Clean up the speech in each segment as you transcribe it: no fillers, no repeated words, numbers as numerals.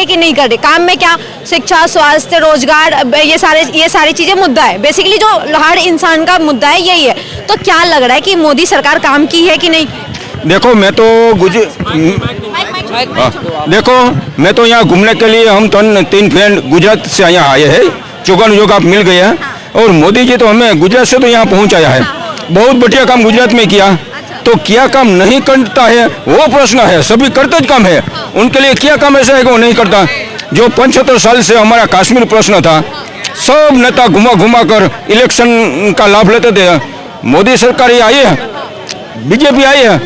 है कि नहीं कर रही? काम में क्या, शिक्षा, स्वास्थ्य, रोजगार, ये सारी चीजें मुद्दा है। बेसिकली जो हर इंसान का मुद्दा है यही है। तो क्या लग रहा है कि मोदी सरकार काम की है कि नहीं? देखो मैं तो मैं तो यहाँ घूमने के लिए हम तो 3 फ्रेंड गुजरात से यहाँ आए हैं, चुगन योग आप मिल गए हैं, और मोदी जी तो हमें गुजरात से तो यहाँ पहुँचाया है। बहुत बढ़िया काम गुजरात में किया, तो क्या काम नहीं करता है वो प्रश्न है। सभी करते ज काम है, उनके लिए क्या काम ऐसा है कि वो नहीं करता? जो 75 साल से हमारा कश्मीर प्रश्न था, सब नेता घुमा घुमा कर इलेक्शन का लाभ लेते थे। मोदी सरकार ये आई है, बीजेपी आई है,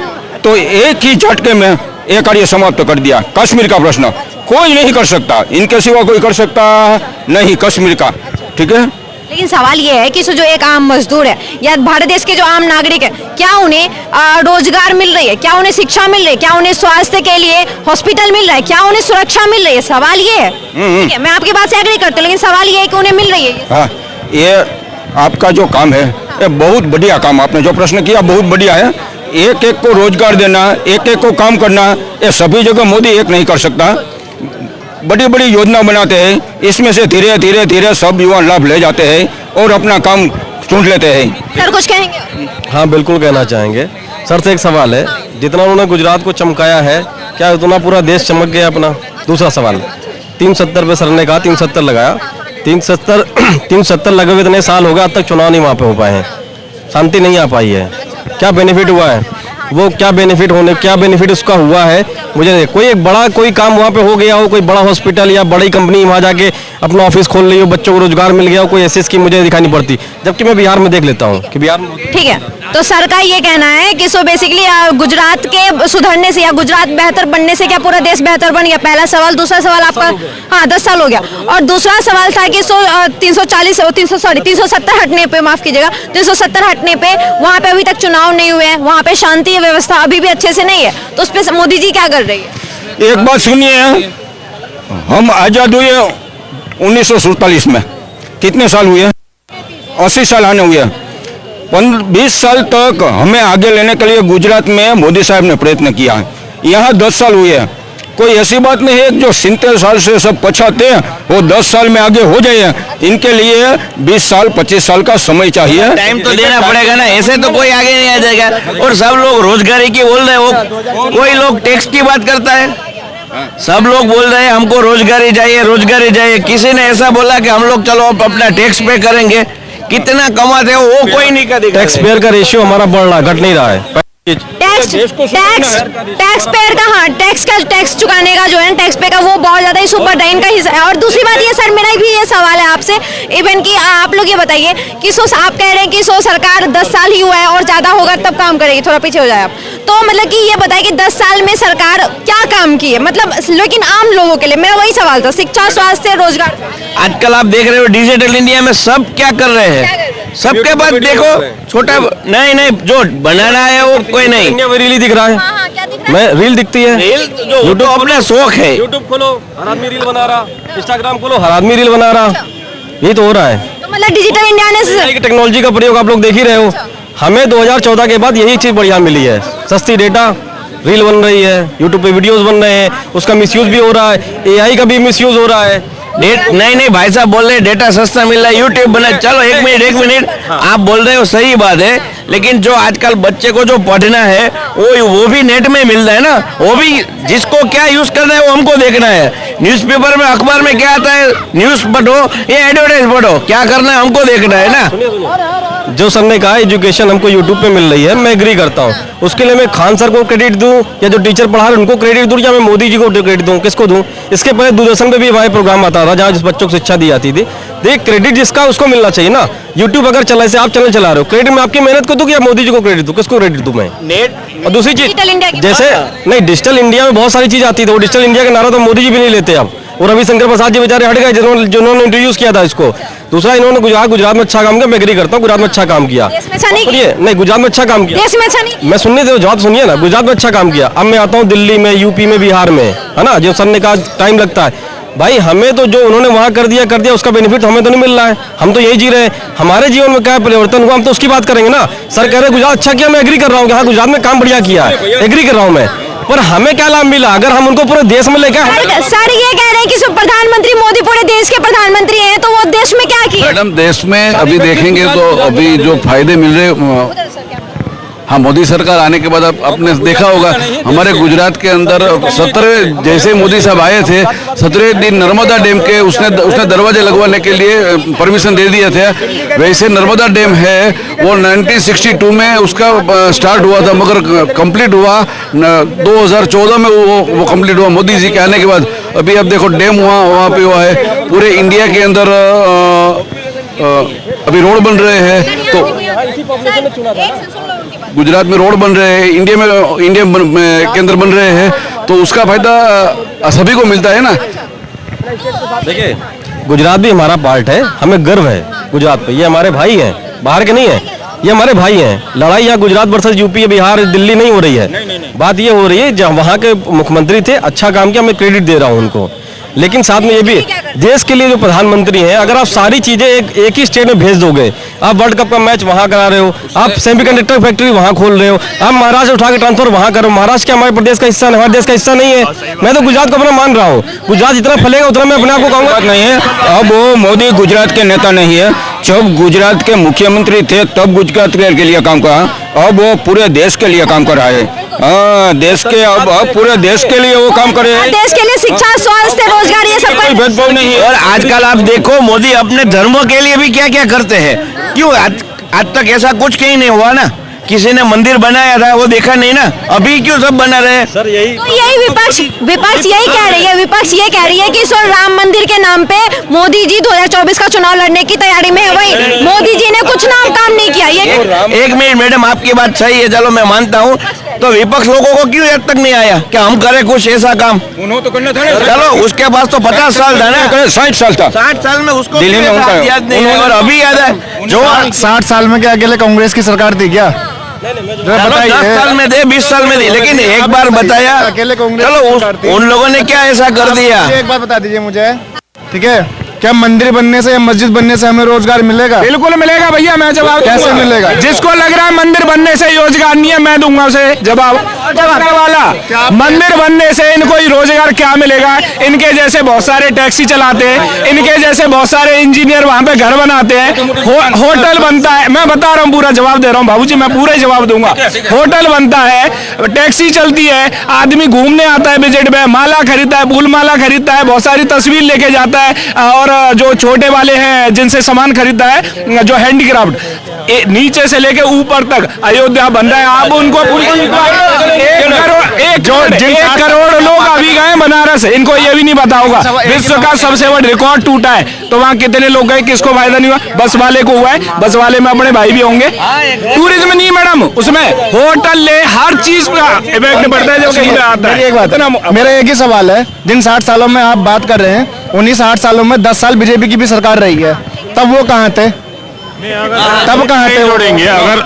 तो एक ही झटके में ये कार्य समाप्त कर दिया। कश्मीर का प्रश्न कोई नहीं कर सकता, इनके सिवा कोई कर सकता नहीं कश्मीर का, ठीक है। लेकिन सवाल ये है कि जो एक आम मजदूर है या भारत देश के जो आम नागरिक है, क्या उन्हें रोजगार मिल रही है? क्या उन्हें शिक्षा मिल रही है? क्या उन्हें स्वास्थ्य के लिए हॉस्पिटल मिल रहा है? क्या उन्हें सुरक्षा मिल रही है? सवाल ये है। ठीक है, मैं आपकी बात से एग्री करती हूँ, लेकिन सवाल ये है कि उन्हें मिल रही है। हाँ, ये आपका जो काम है ये बहुत बढ़िया काम, आपने जो प्रश्न किया बहुत बढ़िया है। एक एक को रोजगार देना, एक एक को काम करना, ये सभी जगह मोदी एक नहीं कर सकता। बड़ी बड़ी योजना बनाते हैं, इसमें से धीरे धीरे धीरे सब युवा लाभ ले जाते हैं और अपना काम ढूंढ लेते हैं। सर कुछ कहेंगे? हाँ बिल्कुल कहना चाहेंगे। सर से एक सवाल है, जितना उन्होंने गुजरात को चमकाया है, क्या उतना पूरा देश चमक गया अपना? दूसरा सवाल, 370 पे सर ने कहा 370 लगाया, 370 लगे हुए इतने साल हो गए, अब तक चुनाव नहीं वहाँ पे हो पाए हैं, शांति नहीं आ पाई है। क्या बेनिफिट हुआ है? वो क्या बेनिफिट उसका हुआ है? मुझे नहीं, कोई एक बड़ा कोई काम वहाँ पे हो गया हो, कोई बड़ा हॉस्पिटल या बड़ी कंपनी वहाँ जाके अपना ऑफिस खोल ली हो, बच्चों को रोजगार मिल गया हो, कोई ऐसी स्कीम मुझे दिखाई नहीं पड़ती। जबकि मैं बिहार में देख लेता हूँ कि बिहार में। ठीक है, तो सर का ये कहना है कि बेसिकली गुजरात के सुधरने से या गुजरात बेहतर बनने से क्या पूरा देश बेहतर बन गया? पहला सवाल। दूसरा सवाल आपका, हाँ 10 साल हो गया। और दूसरा सवाल था कि 370 हटने पे, माफ कीजिएगा, 370 हटने पे वहाँ पे अभी तक चुनाव नहीं हुए हैं, वहाँ पे शांति व्यवस्था अभी भी अच्छे से नहीं है, तो उस पर मोदी जी क्या कर रही है? एक बात सुनिए, हम आजाद हुए 1947 में, कितने साल हुए? 80 साल आने हुए। 20 साल तक हमें आगे लेने के लिए गुजरात में मोदी साहब ने प्रयत्न किया। यहाँ 10 साल हुए। कोई ऐसी बात नहीं है जो 70 साल से सब पछाते हैं वो 10 साल में आगे हो जाए। इनके लिए 20 साल 25 साल का समय चाहिए, टाइम तो देना पड़ेगा ना, ऐसे तो कोई आगे नहीं आ जाएगा। और सब लोग रोजगारी की बोल रहे हो, कोई लोग टैक्स की बात करता है, सब लोग बोल रहे हैं हमको रोजगारी चाहिए। किसी ने ऐसा बोला कि हम लोग चलो अपना टैक्स पे करेंगे, कितना कमाते हो वो कोई नहीं करेगा। टैक्स पेयर का रेशियो हमारा बढ़ रहा, घट नहीं रहा है। टैक्स पेयर का, हाँ टैक्स चुकाने का जो है टैक्स पे का, वो बहुत ज्यादा ही सुपर डाइन का हिस्सा है। और दूसरी बात ये सर, मेरा भी ये सवाल है आपसे, इवन कि आप लोग ये बताइए कि आप कह रहे हैं कि सरकार 10 साल ही हुआ है और ज्यादा होगा तब काम करेगी, थोड़ा पीछे हो जाए आप, तो मतलब कि ये बताइए कि 10 साल में सरकार क्या काम की है, मतलब लेकिन आम लोगों के लिए मेरा वही सवाल था, शिक्षा, स्वास्थ्य, रोजगार। आजकल आप देख रहे हो डिजिटल इंडिया में सब क्या कर रहे हैं, सबके पास देखो छोटा नहीं जो बनाना है वो कोई नहीं, रील ही दिख रहा है। हाँ, क्या दिख रहा है? मैं रील दिखती है, जो तो अपना शौक है। यूट्यूब खोलो हर आदमी रील बना रहा, इंस्टाग्राम खोलो हर आदमी रील बना रहा, यही तो हो रहा है। तो मतलब डिजिटल इंडिया ने टेक्नोलॉजी का प्रयोग आप लोग देख ही रहे हो। हमें 2014 के बाद यही चीज बढ़िया मिली है, सस्ती डेटा, रील बन रही है, यूट्यूब पे वीडियोस बन रहे हैं, उसका मिसयूज भी हो रहा है, एआई का भी मिसयूज हो रहा है। नहीं भाई साहब बोल रहे डेटा सस्ता मिल रहा है, यूट्यूब बना, चलो एक मिनट आप बोल रहे हो सही बात है, लेकिन जो आजकल बच्चे को जो पढ़ना है वो भी नेट में मिल रहा है ना, वो भी जिसको क्या यूज करना है वो हमको देखना है। न्यूज़पेपर में, अखबार में क्या आता है, न्यूज पढ़ो या एडवर्टाइज पढ़ो, क्या करना है हमको देखना है ना। जो सर ने कहा एजुकेशन हमको यूट्यूब पे मिल रही है, मैं एग्री करता हूँ। उसके लिए मैं खान सर को क्रेडिट दूं या जो टीचर पढ़ा रहे उनको क्रेडिट दूं, या मैं मोदी जी को क्रेडिट दूं, किसको दूं? इसके पहले दूरदर्शन पे भी हमारे प्रोग्राम आता था जहाँ जिस बच्चों को शिक्षा दी जाती थी। देख क्रेडिट जिसका उसको मिलना चाहिए ना। यूट्यूब अगर चला से आप चैनल चला रहे हो, क्रेडिट मैं आपकी मेहनत को दूं या मोदी जी को क्रेडिट दूं? किसको क्रेडिट दूं मैं? नेट और दूसरी चीज जैसे नहीं, डिजिटल इंडिया में बहुत सारी चीज आती थी, वो डिजिटल इंडिया का नारा तो मोदी जी भी नहीं लेते अब, और रविशंकर प्रसाद जी बेचारे हट गए जिन्होंने इंट्रोड्यूस किया था इसको। दूसरा इन्होंने गुजरात में अच्छा काम किया, मैं एग्री करता हूँ, गुजरात में अच्छा काम किया। नहीं गुजरात में अच्छा काम किया, देश में अच्छा नहीं। मैं सुनने दो, जवाब सुनिए ना। गुजरात में अच्छा काम किया। अब मैं आता हूँ दिल्ली में, यूपी में, बिहार में, है ना, जो सर ने कहा टाइम लगता है। भाई हमें तो जो उन्होंने वहाँ कर दिया उसका बेनिफिट हमें तो नहीं मिल रहा है, हम तो यही जी रहे हैं। हमारे जीवन में क्या परिवर्तन हुआ हम तो उसकी बात करेंगे ना। सर कह रहे गुजरात अच्छा किया, मैं एग्री कर रहा हूँ कि हाँ गुजरात में काम बढ़िया किया है, एग्री कर रहा हूँ मैं। पर हमें क्या लाभ मिला अगर हम उनको पूरे देश में लेके सर ये कह रहे हैं कि प्रधानमंत्री मोदी पूरे देश के प्रधानमंत्री हैं, तो वो देश में क्या किया? मैडम देश में अभी देखेंगे तो अभी जो फायदे मिल रहे, हाँ मोदी सरकार आने के बाद आपने देखा होगा हमारे गुजरात के अंदर 17 जैसे मोदी साहब आए थे 17 दिन नर्मदा डैम के उसने दरवाजे लगवाने के लिए परमिशन दे दिए थे। वैसे नर्मदा डैम है वो 1962 में उसका स्टार्ट हुआ था मगर कंप्लीट हुआ 2014 में वो कंप्लीट हुआ मोदी जी के आने के बाद। अभी आप देखो डैम वहाँ पे हुआ है, पूरे इंडिया के अंदर अभी रोड बन रहे हैं, तो गुजरात में रोड बन रहे हैं, इंडिया के अंदर बन रहे हैं, तो उसका फायदा सभी को मिलता है ना। देखिए गुजरात भी हमारा पार्ट है, हमें गर्व है गुजरात पे, ये हमारे भाई हैं, बाहर के नहीं है, ये हमारे भाई हैं। लड़ाई यहाँ गुजरात वर्सेस यूपी बिहार दिल्ली नहीं हो रही है, बात ये हो रही है जहाँ वहाँ के मुख्यमंत्री थे, अच्छा काम किया, मैं क्रेडिट दे रहा हूँ उनको। लेकिन साथ में ये भी देश के लिए जो प्रधानमंत्री हैं, अगर आप सारी चीजें एक ही स्टेट में भेज दोगे, आप वर्ल्ड कप का मैच वहां करा रहे हो, आप सेमीकंडक्टर फैक्ट्री वहां खोल रहे हो, आप महाराष्ट्र उठा के ट्रांसफर वहां करो, महाराष्ट्र क्या हमारे प्रदेश का हिस्सा, हमारे देश का हिस्सा नहीं है। मैं तो गुजरात को अपना मान रहा हूँ, गुजरात जितना फैलेगा उतना मैं अपने आप को कहूँगा नहीं है। अब वो मोदी गुजरात के नेता नहीं है, जब गुजरात के मुख्यमंत्री थे तब गुजरात के लिए काम करा, अब वो पूरे देश के लिए काम कर रहा है। देश के अब पूरे देश के लिए वो काम करे, देश के लिए शिक्षा, स्वास्थ्य, रोजगार, ये सब कोई भेदभाव नहीं है। और आजकल आप देखो मोदी अपने धर्मों के लिए भी क्या क्या करते हैं, क्यों आज तक ऐसा कुछ कहीं नहीं हुआ ना, किसी ने मंदिर बनाया था वो देखा नहीं ना, अभी क्यों सब बना रहे हैं? सर यही तो यही विपक्ष यही कह रही है, विपक्ष ये कह रही है कि सो राम मंदिर के नाम पे मोदी जी 2024 का चुनाव लड़ने की तैयारी में है, वही मोदी जी ने कुछ काम नहीं किया। ये एक मिनट मैडम, आपकी बात सही है, चलो मैं मानता हूँ, तो विपक्ष लोगों को क्यों आज तक नहीं आया कि हम करें कुछ ऐसा काम? उन्होंने तो करना था ना, चलो उसके पास तो 50 साल था ना, 60 साल था, 60 साल में उसको दिल्ली में उनका याद नहीं है, और अभी याद है जो 60 साल में क्या अकेले कांग्रेस की सरकार थी क्या? चलो 10 साल में दे, 20 साल में दे, लेकिन एक बार बताया, अकेले कांग्रेस चलो की सरकार थी। उन लोगों ने क्या ऐसा कर दिया? एक बात बता दीजिए मुझे, ठीक है, क्या मंदिर बनने से या मस्जिद बनने से हमें रोजगार मिलेगा? बिल्कुल मिलेगा भैया, मैं जवाब कैसे मिलेगा? जिसको लग रहा है मंदिर बनने से रोजगार नहीं है, मैं दूंगा उसे जवाब वाला। मंदिर बनने से इनको रोजगार क्या मिलेगा? इनके जैसे बहुत सारे टैक्सी चलाते हैं, इनके जैसे बहुत सारे इंजीनियर वहाँ पे घर बनाते हैं, होटल बनता है, मैं बता रहा हूँ, पूरा जवाब दे रहा हूँ बाबूजी, मैं पूरा जवाब दूंगा। होटल बनता है, टैक्सी चलती है, आदमी घूमने आता है विजिट में, माला खरीदता है, फूल माला खरीदता है, बहुत सारी तस्वीर लेके जाता है, और जो छोटे वाले हैं जिनसे सामान खरीदता है, जो हैंडीक्राफ्ट, नीचे से लेके ऊपर तक अयोध्या बन रहा है, आप उनको 1 करोड़ लोग अभी गए बनारस, इनको ये भी नहीं पता होगा विश्व का सबसे बड़ा रिकॉर्ड टूटा है, तो वहाँ कितने लोग गए, किसको फायदा नहीं हुआ? बस वाले को हुआ है, बस वाले में अपने भाई भी होंगे। टूरिज्म नहीं मैडम, उसमें होटल ले हर चीज का इफेक्ट पड़ता है, जो कहीं पे आता है। एक बात, मेरा एक ही सवाल है, जिन 60 सालों में आप बात कर रहे हैं, उन्हीं 60 सालों में 10 साल बीजेपी की भी सरकार रही है, तब वो कहाँ थे? तब कहाँ थे? जोड़ेंगे अगर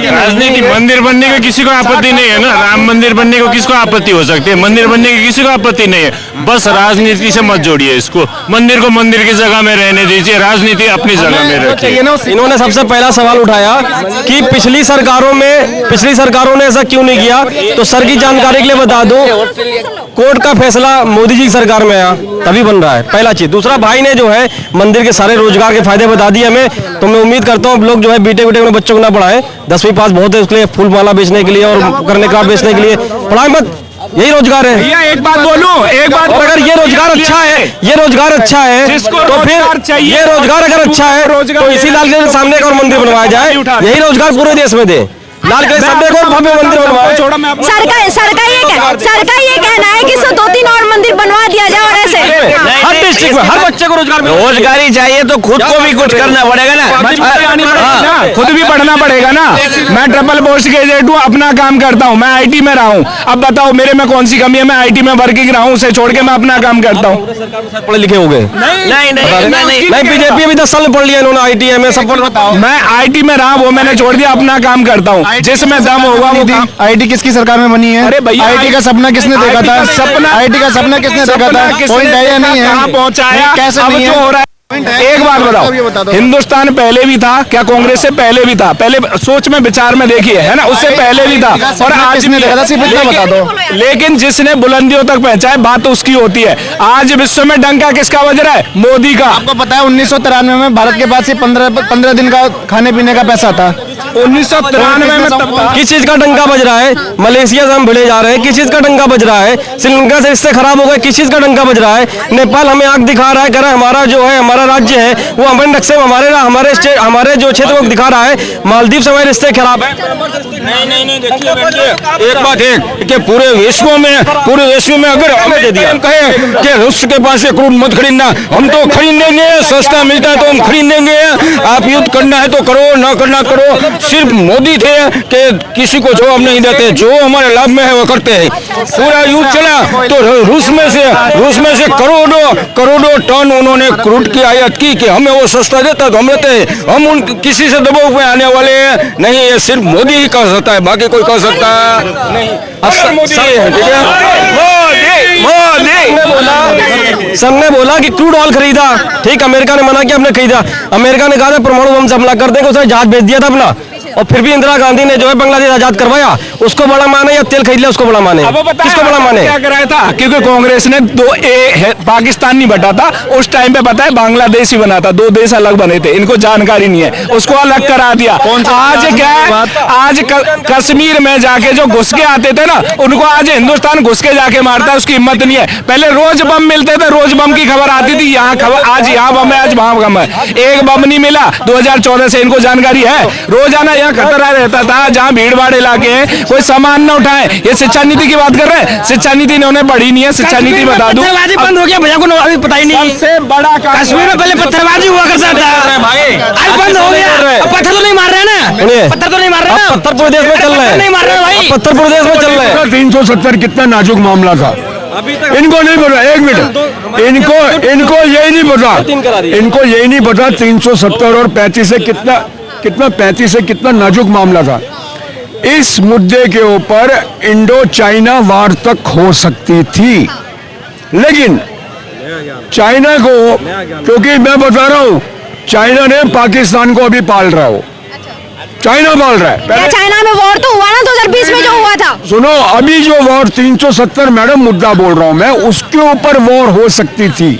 राजनीति, मंदिर बनने को किसी को आपत्ति नहीं है ना, राम मंदिर बनने को किसको आपत्ति हो सकती है? मंदिर बनने की किसी को आपत्ति नहीं है, बस राजनीति से मत जोड़िए इसको, मंदिर को मंदिर की जगह में रहने दीजिए, राजनीति अपनी जगह में रखिए। इन्होंने सबसे पहला सवाल उठाया कि पिछली सरकारों ने ऐसा क्यों नहीं किया, तो सर की जानकारी के लिए बता दूं, कोर्ट का फैसला मोदी जी की सरकार में आया तभी बन रहा है, पहला चीज। दूसरा, भाई ने जो है मंदिर के सारे रोजगार के फायदे बता दिए हमें, तो मैं उम्मीद करता हूँ लोग जो है बीटेक अपने बच्चों को ना पढ़ाएं, 10वीं पास बहुत है उसके लिए, फूल माला बेचने के लिए और करने का बेचने के लिए पढ़ाई मत, यही रोजगार है। भैया एक बात बोलूं, एक बात, अगर ये रोजगार अच्छा है, ये रोजगार अच्छा है, तो फिर ये रोजगार अगर अच्छा है तो इसी लाल किले के सामने एक और मंदिर बनवाया जाए, यही रोजगार पूरे देश में दे, लाल किले के सामने एक और भव्य मंदिर बनवाए। सरकार ये कहना है कि 2-3 और मंदिर बनवा दिया जाए, और ऐसे हर डिस्ट्रिक्ट में हर बच्चे को रोजगार ही चाहिए तो खुद को भी कुछ करना पड़ेगा ना, खुद भी पढ़ना पड़ेगा ना। मैं ट्रिपल पोस्ट ग्रेजुएट हूँ, अपना काम करता हूँ, मैं आईटी में रहा हूँ, अब बताओ मेरे में कौन सी कमी है? मैं आईटी में वर्किंग रहा हूँ, उसे छोड़ के मैं अपना काम करता हूँ। पढ़े लिखे हो गए? नहीं, बीजेपी भी 10 साल में पढ़ लिया इन्होंने, आईटी है, मैं सब बताओ। मैं आईटी में रहा, वो मैंने छोड़ दिया, अपना काम करता हूँ, जिसमें दम होगा वो काम। आईटी किसकी सरकार में बनी है? अरे भैया, आईटी का सपना किसने देखा था? आईटी का सपना किसने देखा था? पॉइंट है या नहीं है? कहाँ पहुँचाया? कैसे अब नहीं जो है? हो रहा है एक बात बताओ, हिंदुस्तान पहले भी था क्या? कांग्रेस से पहले भी था? पहले सोच में विचार में देखिए, है ना, उससे पहले भी था और आज भी है। लेकिन जिसने बुलंदियों तक पहुंचाए बात तो उसकी होती है। आज विश्व में डंका किसका बज रहा है? मोदी का। आपको पता है 1993 में भारत के पास ही 15 दिन का खाने पीने का पैसा था। 1993 में तब था। किस चीज का डंका बज रहा है? मलेशिया से हम भिड़े जा रहे हैं, किस चीज का डंका बज रहा है? श्रीलंका से इससे खराब हो गए, किस चीज का डंका बज रहा है? नेपाल हमें आंख दिखा रहा है, कह रहा है हमारा जो है, हमारा राज्य है वो हमारे नक्शे में हमारे जो क्षेत्र को दिखा रहा है। मालदीव से हमारे रिश्ते खराब है। नहीं देखिए एक बात है कि पूरे विश्व में अगर हमें कहे कि रूस के पास से क्रूड मत खरीदना, हम तो खरीदेंगे, सस्ता मिलता है तो हम खरीदेंगे। आप युद्ध करना है तो करो, ना करना करो। सिर्फ मोदी थे कि किसी को जवाब नहीं देते, जो हमारे लाभ में है वो करते हैं। पूरा युद्ध चला तो रूस में से करोड़ों टन उन्होंने क्रूड की आयात की कि हमें वो सस्ता देता तो हम लेते हैं। हम उन किसी से दबाव में आने वाले नहीं, ये सिर्फ मोदी ही कर सकता है, बाकी कोई कर सकता नहीं। मोदी है, ठीक है। मोदी सब ने बोला कि क्रूड ऑयल खरीदा, ठीक, अमेरिका ने मना किया, हमने खरीदा। अमेरिका ने कहा था परमाणु बम से हमला कर देंगे, उसने जहाज भेज दिया था अपना, और फिर भी इंदिरा गांधी ने जो है बांग्लादेश आजाद करवाया। उसको बड़ा माने या तेल खरीद लिया उसको बड़ा माने? किसको बड़ा माने? क्या कराया था? क्योंकि कांग्रेस ने पाकिस्तान नहीं बटा था उस टाइम पे, पता है बांग्लादेश ही बना था, 2 देश अलग बने थे, इनको जानकारी नहीं है, उसको अलग करा दिया। आज क्या है, आज कश्मीर में जाके जो घुस के आते थे ना, उनको आज हिंदुस्तान घुस के जाके मारता है, उसकी हिम्मत नहीं है। पहले रोज बम मिलते थे, रोज बम की खबर आती थी, यहाँ खबर, आज यहाँ बम है, आज वहां बम है। एक बम नहीं मिला 2014 से, इनको जानकारी है। रोजाना यहाँ खतरा रहता था, जहाँ भीड़ भाड़ इलाके हैं, कोई सामान न उठाए। ये शिक्षा नीति की बात कर रहे हैं, शिक्षा नीति इन्होंने पढ़ी नहीं है। शिक्षा नीति बता दूं, बंद हो गया भैया को अभी पता ही नहीं। सबसे बड़ा कश्मीर में पहले पत्थरबाजी हुआ करता था, आज बंद हो गया। अब पत्थर तो नहीं मार रहे ना, पत्थर तो नहीं मार रहे ना, पत्थर पूरे देश में चल रहा है, नहीं मार रहे भाई, पत्थर पूरे देश में चल रहा है। 370 कितना नाजुक मामला था, इनको नहीं पता। एक मिनट, इनको यही नहीं पता, इनको यही नहीं पता 370 और 35 से कितना नाजुक मामला था। इस मुद्दे के ऊपर इंडो चाइना वार तक हो सकती थी, लेकिन चाइना को, क्योंकि मैं बता रहा हूं, चाइना ने पाकिस्तान को अभी पाल रहा हो, चाइना पाल रहा है। क्या चाइना में वॉर तो हुआ ना 2020 में जो हुआ था? सुनो, अभी जो वॉर 370 मैडम मुद्दा बोल रहा हूं मैं, उसके ऊपर वॉर हो सकती थी।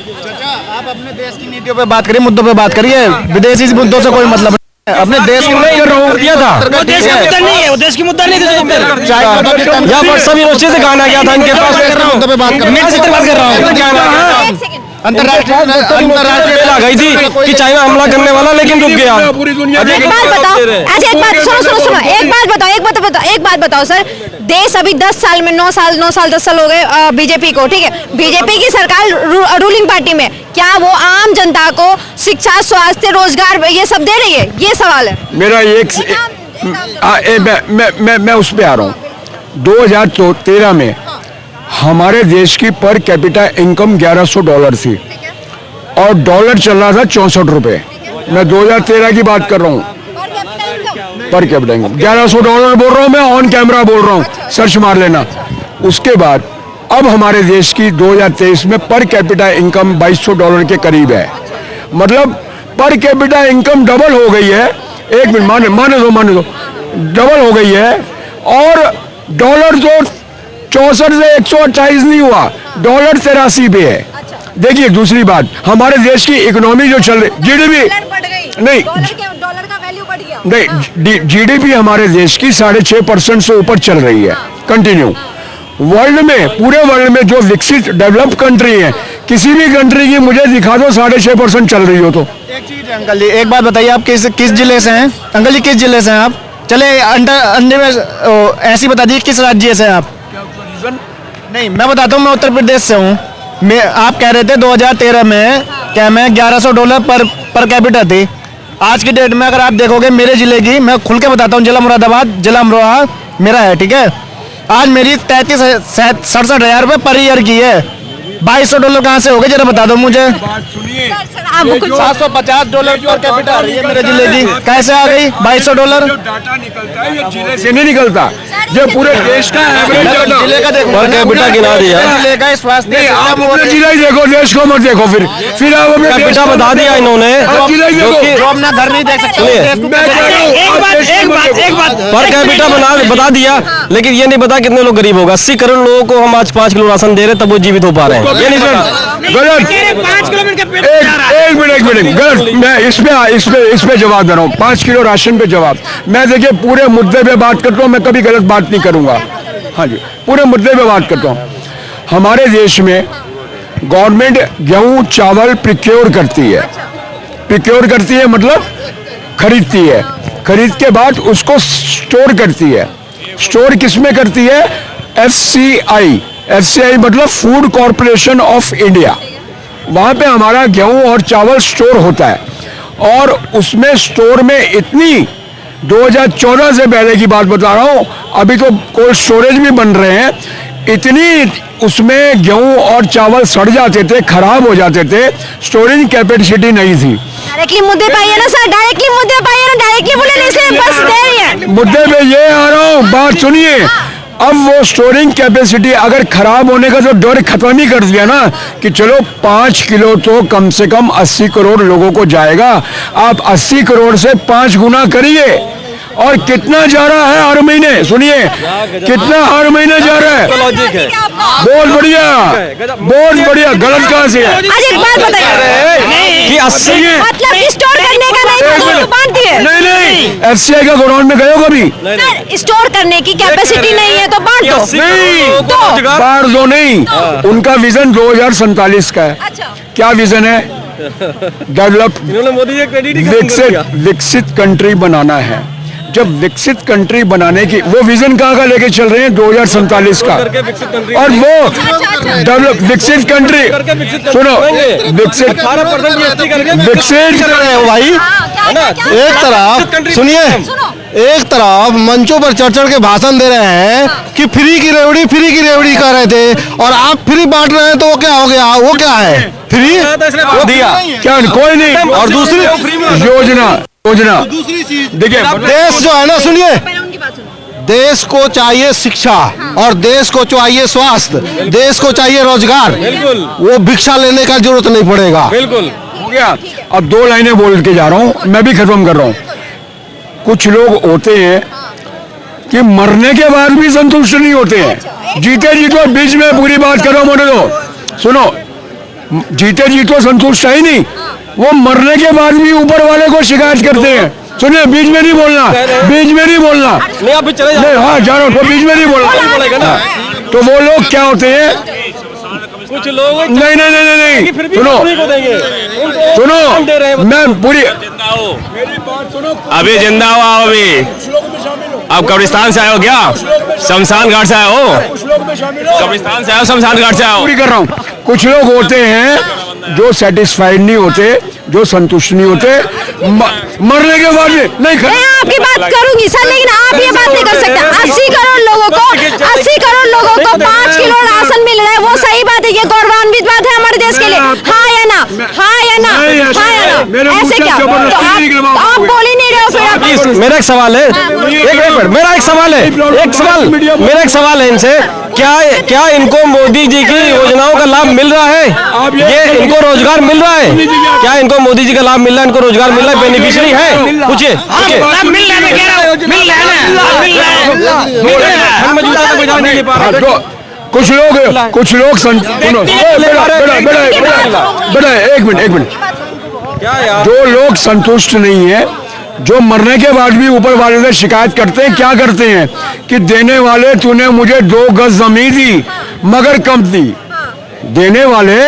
आप अपने देश की नीतियों पे बात करिए, मुद्दों पे बात करिए, विदेशी मुद्दों से कोई मतलब नहीं। अपने देश में नहीं कर रहा हूँ, किया था, वो देश का मुद्दा नहीं है, वो देश की मुद्दा नहीं थी। यहाँ पर सब यूनिवर्सिटी से गाना गया था इनके पास, मुद्दों पे बात कर रहा हूँ। अंतर्राष्ट्रीय आ गई थी कि चाइना हमला करने वाला, लेकिन रुक गया। एक बात बताओ, अच्छा एक बात सुनो, एक बात बताओ सर, देश अभी 10 साल में 9 साल 10 साल हो गए बीजेपी को, ठीक है, बीजेपी की सरकार रूलिंग पार्टी में, क्या वो आम जनता को शिक्षा, स्वास्थ्य, रोजगार ये सब दे रही है? ये सवाल है मेरा। मैं उस पे आ रहा हूँ। 2013 में हमारे देश की पर कैपिटा इनकम $1100 थी और डॉलर चल रहा था 64 रुपए। मैं 2013 की बात कर रहा हूँ। पर कैपिटा इनकम $1100 बोल रहा हूँ, मैं ऑन कैमरा बोल रहा हूँ, सर्च मार लेना। उसके बाद अब हमारे देश की 2023 में पर कैपिटा इनकम $2200 के करीब है। मतलब पर कैपिटा इनकम डबल हो गई है। एक मिनट, माने दो, डबल हो गई है। और डॉलर तो 64 से 128 नहीं हुआ, डॉलर 83 पे है। देखिए दूसरी बात, हमारे देश की इकोनॉमी जो चल रही, जीडीपी नहीं, डॉलर का वैल्यू बढ़ गया नहीं, जीडीपी हमारे देश की 6.5% से ऊपर चल रही है कंटिन्यू। वर्ल्ड में, पूरे वर्ल्ड में जो विकसित डेवलप्ड कंट्री है, किसी भी कंट्री की मुझे दिखा दो 6.5% चल रही हो तो। एक चीज है अंकल जी, एक बात बताइए, आप किस जिले से हैं? अंकल जी किस जिले से हैं आप? चले अंडे में ऐसी बता दीजिए किस राज्य से हैं आप? नहीं, मैं बताता हूँ, मैं उत्तर प्रदेश से हूँ। आप कह रहे थे 2013 में क्या मैं $1100 पर कैपिटा थी। आज की डेट में अगर आप देखोगे मेरे जिले की, मैं खुल के बताता हूँ, जिला मुरादाबाद, जिला अमरोहा मेरा है, ठीक है। आज मेरी 67,000 रुपये पर ईयर की है। $2200 कहाँ से हो गए जरा बता दो मुझे। आप कुछ $750 पर कैपिटा रही है मेरे जिले की, कैसे आ गई $2200? डाटा निकलता है ये जिले से नहीं निकलता, ये पूरे देश का एवरेज डाटा जिले का देखो, पर कैपिटा गिना दिया। जिले का स्वास्थ्य आप अपने जिला ही देखो, देश को मत देखो, फिर आप अपने कैपिटा बता दिया इन्होंने, आप जिला ही जो देखो। कि जो अपना घर नहीं देख सकते। मैं कह रहा हूं, आप देश को मत देखो। पर कैपिटा बता दिया, लेकिन ये नहीं पता कितने लोग गरीब होगा। 80 करोड़ लोगों को हम आज 5 किलो राशन दे रहे तब वो जीवित हो पा रहे हैं। ये नहीं गलत, एक मिनट गलत। मैं इस पे जवाब दे रहा हूँ, 5 किलो राशन पे जवाब। मैं देखिए पूरे मुद्दे पे बात करता हूँ, मैं कभी गलत बात नहीं करूंगा। हाँ जी, पूरे मुद्दे पे बात करता हूँ। हमारे देश में गवर्नमेंट गेहूं चावल प्रिक्योर करती है, मतलब खरीदती है, खरीद के बाद उसको स्टोर करती है। स्टोर किसमें करती है? FCI मतलब फूड कॉरपोरेशन ऑफ इंडिया। वहाँ पे हमारा गेहूं और चावल स्टोर होता है, और उसमें स्टोर में इतनी 2014 से पहले की बात बता रहा हूँ, अभी तो कोल्ड स्टोरेज भी बन रहे हैं, इतनी उसमें गेहूं और चावल सड़ जाते थे, खराब हो जाते थे, स्टोरेज कैपेसिटी नहीं थी। डायरेक्टली मुद्दे पे आइए ना सर, डायरेक्टली मुद्दे पे आइए ना, डायरेक्टली बोले नहीं, इसलिए बस दे रही है। मुद्दे पे ये आ रहा हूँ, बात सुनिए। अब वो स्टोरिंग कैपेसिटी अगर खराब होने का तो डर खत्म ही कर दिया ना, कि चलो 5 किलो तो कम से कम 80 करोड़ लोगों को जाएगा। आप 80 करोड़ से 5 गुना करिए, और कितना जा रहा है हर महीने? सुनिए, कितना हर महीने जा रहा है? बहुत बढ़िया। गलत कहाँ से है? आज एक बात बताइए कि 80 मतलब कि स्टोर करने का नहीं था तो बांट दिए। नहीं, FCI का गोडाउन में गए हो कभी? सर स्टोर करने की कैपेसिटी नहीं है तो बांट दो। नहीं, बाढ़ दो नहीं, उनका विजन 2047 का है। अच्छा, क्या विजन है? डेवलप, मोदी जी क्रेडिट विकसित कंट्री बनाना है। जब विकसित कंट्री बनाने की वो विजन कहाँ का लेके चल रहे हैं? 2047 का। और वो डेवलप विकसित कंट्री, सुनो, विकसित कर रहे हो भाई। एक तरफ सुनिए, एक तरफ मंचों पर चढ़ के भाषण दे रहे हैं कि फ्री की रेवड़ी कर रहे थे, और आप फ्री बांट रहे हैं, तो वो क्या हो गया? वो क्या है? फ्री दिया क्या? कोई नहीं। और दूसरी योजना दूसरी चीज देखिए, देश जो है ना, सुनिए, देश को चाहिए शिक्षा, और देश को चाहिए स्वास्थ्य, देश को चाहिए रोजगार। वो भिक्षा लेने का जरूरत नहीं पड़ेगा। बिल्कुल हो गया। अब 2 लाइनें बोल के जा रहा हूँ, मैं भी खत्म कर रहा हूँ। कुछ लोग होते हैं कि मरने के बाद भी संतुष्ट नहीं होते हैं। जीते जी तो बीच में पूरी बात करो, मोने दो, सुनो, जीते जी तो संतुष्ट है ही नहीं, वो मरने के बाद भी ऊपर वाले को शिकायत करते हैं। सुनिए, बीच में नहीं बोलना। नहीं, आप भी चले जाओ। नहीं, हाँ जानो, तो बीच में नहीं बोलना। तो वो लोग क्या होते हैं? कुछ लोग नहीं, सुनो, मैं पूरी अभी जिंदा हो आप? अभी आप कब्रिस्तान से आए हो क्या? शमशान घाट से आए हो? कब्रिस्तान से आए हो, शमशान घाट से आए हो? पूरी कर रहा हूँ। कुछ लोग होते हैं जो सेटिस्फाइड नहीं होते, जो संतुष्ट नहीं होते, मरने के बाद में नहीं मैं आपकी बात करूंगी सर, लेकिन आप ये बात नहीं कर सकते। 80 करोड़ लोगों को 5 किलो राशन मिल रहा है, वो सही बात है, ये गौरवान्वित बात है हमारे देश के लिए। हाँ या ना? ऐसे क्या? तो आप बोल ही नहीं रहे हो फिर। मेरा एक सवाल है, मेरा एक सवाल है इनसे, क्या इनको मोदी जी की योजनाओं का लाभ मिल रहा है? ये इनको रोजगार मिल रहा है? क्या इनको मोदी जी का लाभ मिल रहा है? इनको रोजगार मिल रहा है? बेनिफिशियरी है? पूछिए। कुछ लोग एक मिनट, जो लोग संतुष्ट नहीं है, जो मरने के बाद भी ऊपर वाले से शिकायत करते हैं, क्या करते हैं कि देने वाले तूने मुझे 2 गज जमीन दी मगर कम दी। देने वाले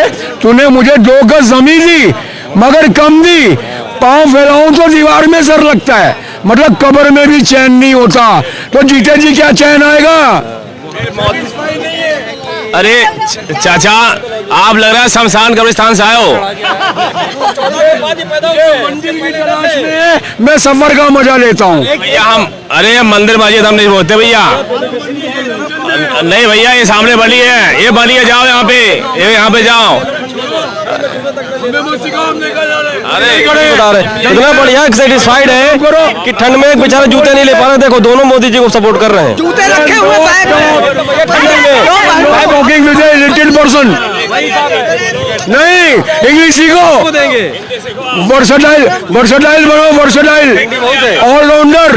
तूने मुझे 2 गज जमीन दी मगर कम दी। पांव फैलाऊं तो दीवार में सर लगता है, मतलब कब्र में भी चैन नहीं होता, तो जीते जी क्या चैन आएगा? अरे चाचा, आप लग रहा है शमशान कब्रिस्तान से आए हो। मैं सफर का मजा लेता हूँ। भैया हम, अरे मंदिर मस्जिद हम नहीं बोलते भैया। नहीं भैया, ये सामने बनी है, ये बनी है, जाओ यहाँ पे, ये यहाँ पे जाओ। अरे बता रहे इतना बढ़िया सेटिस्फाइड है कि ठंड में एक बेचारा जूते नहीं ले पा रहे। देखो दोनों मोदी जी को सपोर्ट कर रहे हैं। जूते रखे हुए बैग में। वॉकिंग विद लिटिल पर्सन नहीं, इंग्लिश सीखो, वर्सटाइल वर्सटाइल बनो, वर्सटाइल ऑलराउंडर।